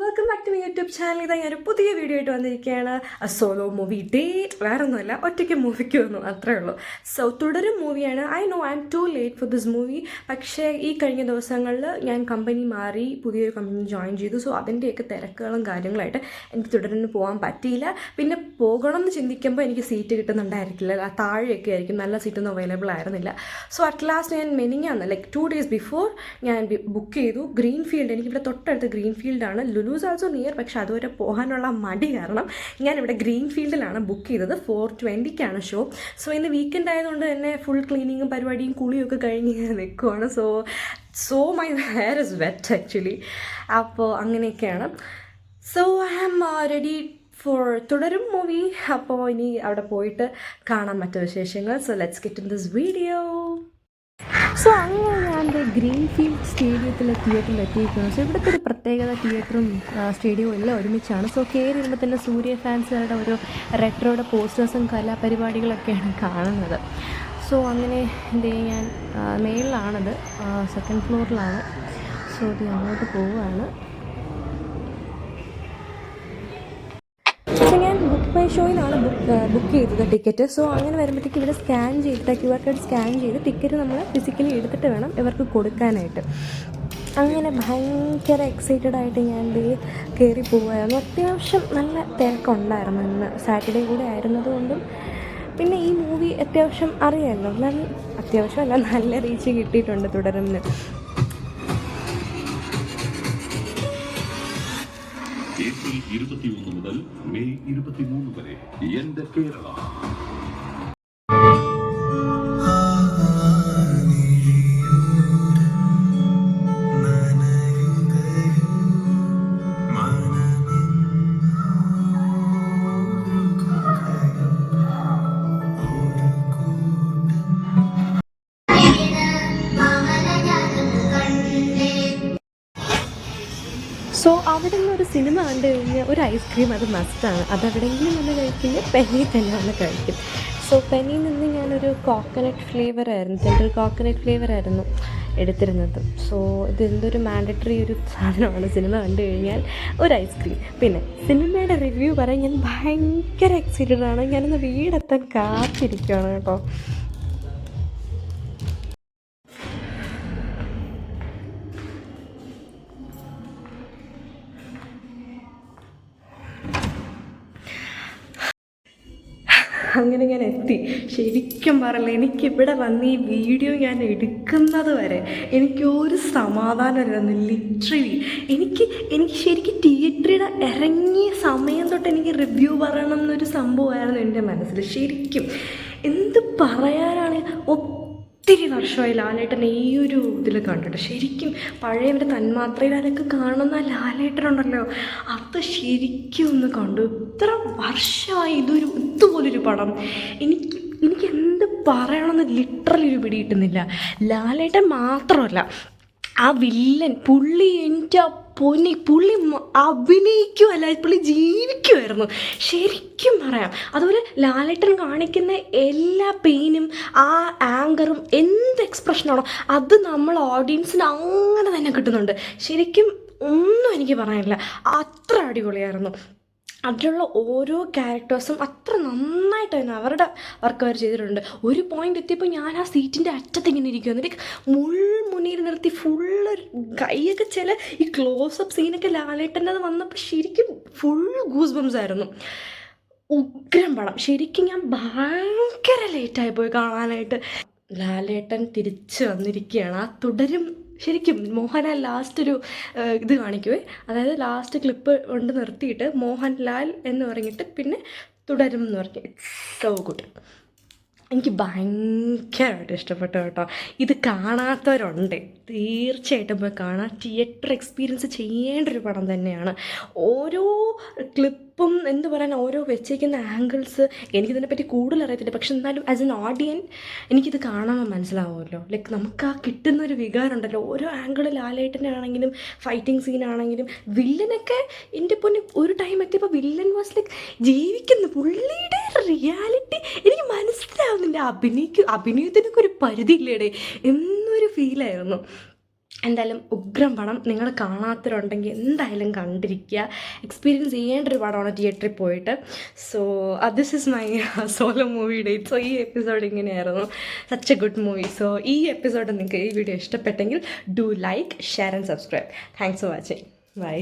Welcome back to my YouTube channel. ഇതാ ഞാനൊരു പുതിയ വീഡിയോ ആയിട്ട് വന്നിരിക്കുകയാണ്. സോളോ മൂവി ഡേറ്റ്, വേറെ ഒന്നുമല്ല, ഒറ്റയ്ക്ക് മൂവിക്ക് വന്നു, അത്രേ ഉള്ളൂ. സോ തുടരും മൂവിയാണ്. I know I M to late for this movie. പക്ഷേ ഈ കഴിഞ്ഞ ദിവസങ്ങളിൽ ഞാൻ കമ്പനി മാറി പുതിയൊരു കമ്പനി ജോയിൻ ചെയ്തു. സോ അതിൻ്റെയൊക്കെ തിരക്കുകളും കാര്യങ്ങളായിട്ട് എനിക്ക് തുടരുന്ന് പോകാൻ പറ്റിയില്ല. പിന്നെ പോകണം എന്ന് ചിന്തിക്കുമ്പോൾ എനിക്ക് സീറ്റ് കിട്ടുന്നുണ്ടായിരിക്കില്ല, താഴെയൊക്കെ ആയിരിക്കും, നല്ല സീറ്റൊന്നും അവൈലബിൾ ആയിരുന്നില്ല. സോ അറ്റ് ലാസ്റ്റ് ഞാൻ മെനിങ്ങാന്ന് ലൈക്ക് 2 days ബിഫോർ ഞാൻ ബുക്ക് ചെയ്തു. ഗ്രീൻ ഫീൽഡ്, എനിക്കിവിടെ തൊട്ടടുത്ത് ഗ്രീൻ ഫീൽഡാണ്. ലുലൂസ് ആൾസോ നിയർ, പക്ഷെ അതുവരെ പോകാനുള്ള മടി കാരണം ഞാനിവിടെ ഗ്രീൻ ഫീൽഡിലാണ് ബുക്ക് ചെയ്തത്. 4:20 ഷോ. സോ ഇന്ന് വീക്കെൻഡ് ആയതുകൊണ്ട് തന്നെ ഫുൾ ക്ലീനിങ്ങും പരിപാടിയും കുളിയൊക്കെ കഴിഞ്ഞ് നിൽക്കുവാണ്. So my hair is wet actually. അപ്പോൾ അങ്ങനെയൊക്കെയാണ്. So I am ready for Thudarum movie. അപ്പോൾ ഇനി അവിടെ പോയിട്ട് കാണാൻ മറ്റു വിശേഷങ്ങൾ. So let's get in this video. So അങ്ങനെ ഞാൻ ഗ്രീൻ ഫീൽഡ് സ്റ്റേഡിയത്തിലെ തിയേറ്ററിൽ എത്തിയിരിക്കുന്നു. സോ ഇവിടുത്തെ ഒരു പ്രത്യേകത തിയേറ്ററും സ്റ്റേഡിയവും എല്ലാം ഒരുമിച്ചാണ്. സോ കയറി വരുമ്പോൾ തന്നെ സൂര്യ ഫാൻസുകാരുടെ ഒരു റെട്രോയുടെ പോസ്റ്റേഴ്സും കലാപരിപാടികളൊക്കെയാണ് കാണുന്നത്. സോ അങ്ങനെ ഞാൻ മേളിലാണത്, സെക്കൻഡ് ഫ്ലോറിലാണ്. സോ ഇത് അങ്ങോട്ട് പോവുകയാണ്. സോ ഞാൻ ബുക്ക് മൈ ഷോയിലാണ് ബുക്ക് ചെയ്തത് ടിക്കറ്റ്. സോ അങ്ങനെ വരുമ്പോഴത്തേക്ക് ഇവിടെ സ്കാൻ ചെയ്തിട്ട് QR കോഡ് സ്കാൻ ചെയ്ത് ടിക്കറ്റ് നമ്മൾ ഫിസിക്കലി എടുത്തിട്ട് വേണം ഇവർക്ക് കൊടുക്കാനായിട്ട്. അങ്ങനെ ഭയങ്കര എക്സൈറ്റഡ് ആയിട്ട് ഞാൻ കയറി പോവുമായിരുന്നു. അത്യാവശ്യം നല്ല തിരക്കുണ്ടായിരുന്നു. ഇന്ന് സാറ്റർഡേ കൂടെ ആയിരുന്നതുകൊണ്ടും പിന്നെ ഈ മൂവി അത്യാവശ്യം അറിയാമല്ലോ, അത്യാവശ്യമല്ല, നല്ല റീച്ച് കിട്ടിയിട്ടുണ്ട് തുടരുന്ന്. ഏപ്രിൽ 21 മുതൽ മെയ് 23 വരെ എന്റെ കേരള. സോ അവിടെ നിന്നൊരു സിനിമ കണ്ടു കഴിഞ്ഞാൽ ഒരു ഐസ്ക്രീം അത് മസ്റ്റാണ്. അതെവിടെയെങ്കിലും വന്ന് കഴിക്കില്ല, പെനി തന്നെ വന്ന് കഴിക്കും. സോ പെനിയിൽ നിന്ന് ഞാനൊരു കോക്കനട്ട് ഫ്ലേവറായിരുന്നു, ടെൻഡർ കോക്കനട്ട് ഫ്ലേവറായിരുന്നു എടുത്തിരുന്നത്. സോ ഇതെന്തൊരു മാൻഡറ്ററി ഒരു സാധനമാണ് സിനിമ കണ്ടു കഴിഞ്ഞാൽ ഒരു ഐസ്ക്രീം. പിന്നെ സിനിമയുടെ റിവ്യൂ പറയാൻ ഞാൻ ഭയങ്കര എക്സൈറ്റഡാണ്. ഞാനൊന്ന് വീടെത്താൻ കാത്തിരിക്കുകയാണ് കേട്ടോ. അങ്ങനെ ഞാൻ എത്തി. ശരിക്കും പറയില്ല, എനിക്കിവിടെ വന്ന് ഈ വീഡിയോ ഞാൻ എടുക്കുന്നത് വരെ എനിക്കൊരു സമാധാനമില്ലായിരുന്നു. ലിറ്ററലി എനിക്ക് ശരിക്കും തിയേറ്ററിയുടെ ഇറങ്ങിയ സമയം തൊട്ട് എനിക്ക് റിവ്യൂ പറയണം എന്നൊരു സംഭവമായിരുന്നു എൻ്റെ മനസ്സിൽ. ശരിക്കും എന്ത് പറയാനാണ്, ഒത്തിരി വർഷമായി ലാലേട്ടൻ ഈ ഒരു ഇതിൽ കണ്ടിട്ട്. ശരിക്കും പഴയവരുടെ തന്മാത്രയിലൊക്കെ കാണുന്ന ലാലേട്ടനുണ്ടല്ലോ, അത് ശരിക്കും ഒന്ന് കണ്ടു. ഇത്ര വർഷമായി ഇതുപോലൊരു പടം. എനിക്ക് എന്ത് പറയണമെന്ന് ലിറ്ററലി ഒരു പിടി കിട്ടുന്നില്ല. ലാലേട്ടൻ മാത്രമല്ല, ആ വില്ലൻ പുള്ളി, എൻ്റെ പുള്ളി അഭിനയിക്കുമല്ല, പുള്ളി ജീവിക്കുമായിരുന്നു ശരിക്കും പറയാം. അതുപോലെ ലാലേട്ടൻ കാണിക്കുന്ന എല്ലാ പെയിനും ആ ആങ്കറും എന്ത് എക്സ്പ്രഷനാണോ അത് നമ്മൾ ഓഡിയൻസിന് അങ്ങനെ തന്നെ കിട്ടുന്നുണ്ട്. ശരിക്കും ഒന്നും എനിക്ക് പറയാനില്ല, അത്ര അടിപൊളിയായിരുന്നു. അതിലുള്ള ഓരോ ക്യാരക്ടേഴ്സും അത്ര നന്നായിട്ട് തന്നെ അവരുടെ വർക്ക് അവർ ചെയ്തിട്ടുണ്ട്. ഒരു പോയിന്റ് എത്തിയപ്പോൾ ഞാൻ ആ സീറ്റിൻ്റെ അറ്റത്ത് ഇങ്ങനെ ഇരിക്കുമായിരുന്നു. ലൈക്ക് മുന്നിൽ നിർത്തി ഫുള്ള് കൈയൊക്കെ ചില ഈ ക്ലോസപ്പ് സീനൊക്കെ ലാലേട്ടൻ്റെ അത് വന്നപ്പോൾ ശരിക്കും ഫുൾ ഗൂസ് ബംസ് ആയിരുന്നു. ഉഗ്രം പടം. ശരിക്കും ഞാൻ ഭയങ്കര ലേറ്റായി പോയി കാണാനായിട്ട്. ലാലേട്ടൻ തിരിച്ച് വന്നിരിക്കുകയാണ്. ആ തുടരും ശരിക്കും മോഹൻലാൽ ലാസ്റ്റ് ഒരു ഇത് കാണിക്കുവേ, അതായത് ലാസ്റ്റ് ക്ലിപ്പ് കൊണ്ട് നിർത്തിയിട്ട് മോഹൻലാൽ എന്ന് പറഞ്ഞിട്ട് പിന്നെ തുടരും എന്ന് പറഞ്ഞു. It's so good. എനിക്ക് ഭയങ്കരമായിട്ട് ഇഷ്ടപ്പെട്ടു കേട്ടോ. ഇത് കാണാത്തവരുണ്ട്, തീർച്ചയായിട്ടും പോയി കാണാം. തിയേറ്റർ എക്സ്പീരിയൻസ് ചെയ്യേണ്ട ഒരു പടം തന്നെയാണ്. ഓരോ ക്ലിപ്പും എന്ത് പറയാൻ, ഓരോ വെച്ചേക്കുന്ന ആംഗിൾസ് എനിക്കിതിനെപ്പറ്റി കൂടുതൽ അറിയത്തില്ല, പക്ഷെ എന്നാലും ആസ് എൻ ഓഡിയൻ എനിക്കിത് കാണാൻ മനസ്സിലാവുമല്ലോ. ലൈക്ക് നമുക്ക് ആ കിട്ടുന്നൊരു വികാരം ഉണ്ടല്ലോ. ഓരോ ആംഗിൾ ലാലേട്ടൻ്റെ ആണെങ്കിലും ഫൈറ്റിംഗ് സീനാണെങ്കിലും വില്ലനൊക്കെ എൻ്റെ പൊന്നെ ഒരു ടൈം എത്തിയപ്പോൾ വില്ലൻ വാസ് ലൈക്ക് ജീവിക്കുന്നു. പുള്ളിയുടെ റിയാലിറ്റി എനിക്ക് മനസ്സിലാവുന്നില്ല. അഭിനയത്തിനൊക്കെ ഒരു പരിധിയില്ലേടെ എന്നൊരു ഫീലായിരുന്നു. എന്തായാലും ഉഗ്രം പടം നിങ്ങൾ കാണാത്തവരുണ്ടെങ്കിൽ എന്തായാലും കണ്ടിരിക്കുക. എക്സ്പീരിയൻസ് ചെയ്യേണ്ട ഒരു പടമാണ് തിയേറ്ററിൽ പോയിട്ട്. So this is my solo movie date. So ഈ എപ്പിസോഡ് ഇങ്ങനെയായിരുന്നു. Such a good movie. So ഈ എപ്പിസോഡ് നിങ്ങൾക്ക് ഈ വീഡിയോ ഇഷ്ടപ്പെട്ടെങ്കിൽ do like, share and subscribe. Thanks for watching. By.